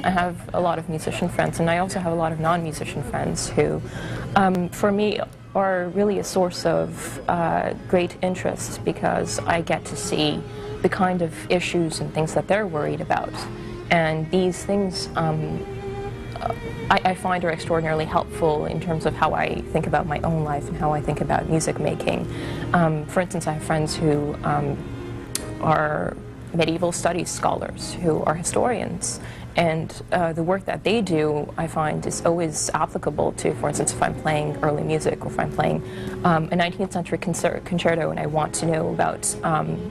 I have a lot of musician friends, and I also have a lot of non-musician friends who, for me, are really a source of great interest, because I get to see the kind of issues and things that they're worried about. And these things I find are extraordinarily helpful in terms of how I think about my own life and how I think about music making. For instance, I have friends who are medieval studies scholars, who are historians, and the work that they do, I find, is always applicable to, for instance, if I'm playing early music, or if I'm playing a 19th century concerto and I want to know about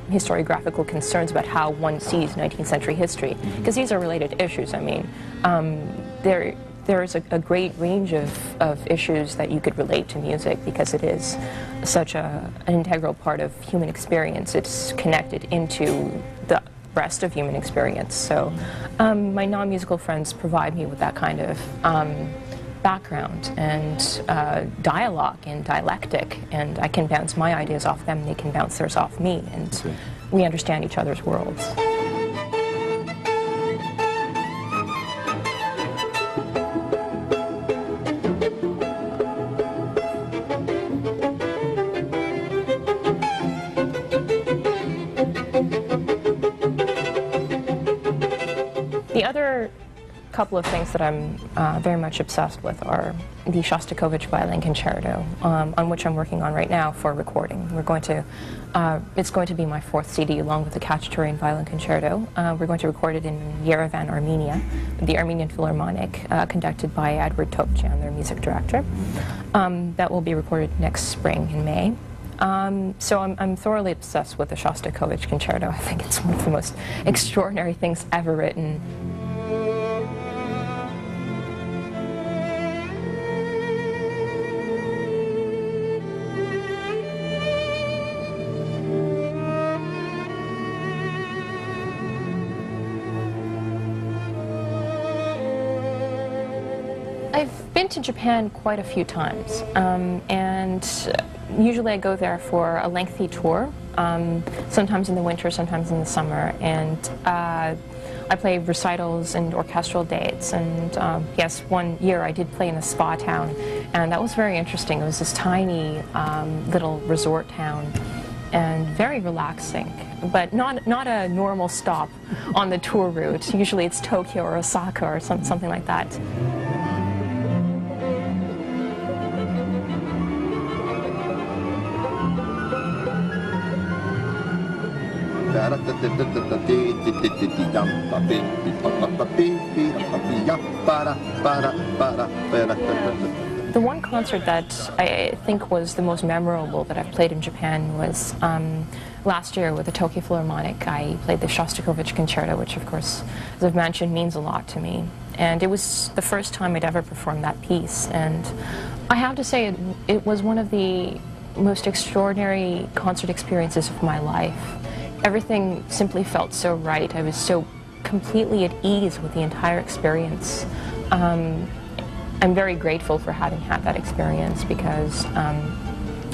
historiographical concerns about how one sees 19th century history, because these are related issues. I mean, there's a great range of issues that you could relate to music, because it is such an integral part of human experience. It's connected into the rest of human experience. So my non-musical friends provide me with that kind of background and dialogue and dialectic, and I can bounce my ideas off them, and they can bounce theirs off me, and we understand each other's worlds. The other couple of things that I'm very much obsessed with are the Shostakovich Violin Concerto, on which I'm working on right now for recording. It's going to be my 4th CD along with the Khachaturian Violin Concerto. We're going to record it in Yerevan, Armenia, the Armenian Philharmonic, conducted by Edward Topchian, their music director. That will be recorded next spring in May. So I'm thoroughly obsessed with the Shostakovich Concerto. I think it's one of the most extraordinary things ever written. I've been to Japan quite a few times, and usually I go there for a lengthy tour, sometimes in the winter, sometimes in the summer, and I play recitals and orchestral dates, and yes, one year I did play in a spa town, and that was very interesting. It was this tiny little resort town, and very relaxing, but not a normal stop on the tour route. Usually it's Tokyo or Osaka or something like that. The one concert that I think was the most memorable that I've played in Japan was last year with the Tokyo Philharmonic. I played the Shostakovich Concerto, which of course, as I've mentioned, means a lot to me. And it was the first time I'd ever performed that piece. And I have to say, it was one of the most extraordinary concert experiences of my life. Everything simply felt so right. I was so completely at ease with the entire experience. I'm very grateful for having had that experience, because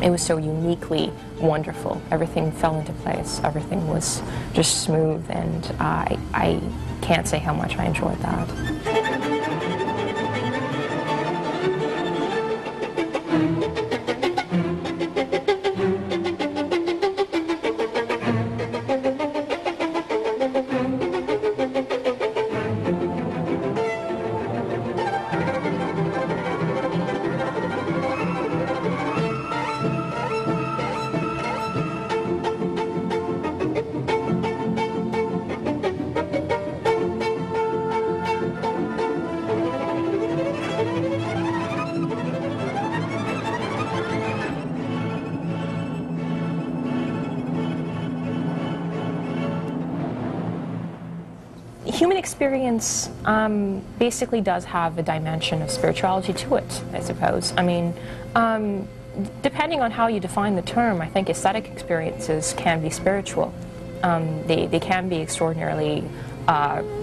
it was so uniquely wonderful. Everything fell into place. Everything was just smooth, and I can't say how much I enjoyed that. Human experience basically does have a dimension of spirituality to it, I suppose. I mean, depending on how you define the term, I think aesthetic experiences can be spiritual. They can be extraordinarily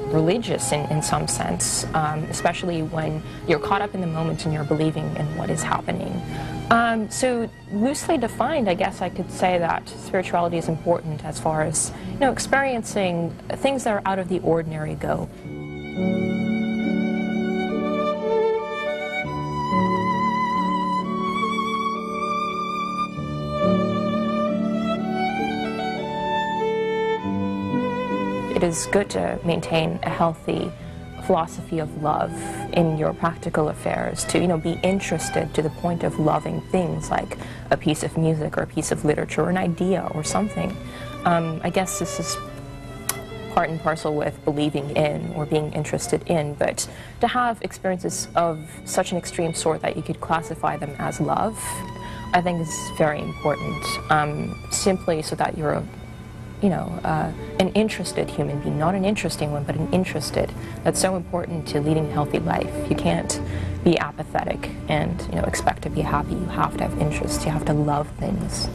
religious in some sense, especially when you're caught up in the moment and you're believing in what is happening. So loosely defined, I guess I could say that spirituality is important as far as, experiencing things that are out of the ordinary go. it is good to maintain a healthy philosophy of love in your practical affairs, to be interested to the point of loving things like a piece of music or a piece of literature or an idea or something. I guess this is part and parcel with believing in or being interested in, but to have experiences of such an extreme sort that you could classify them as love, I think is very important, simply so that you're an interested human being, not an interesting one, but an interested. That's so important to leading a healthy life. You can't be apathetic and expect to be happy. You have to have interest. You have to love things.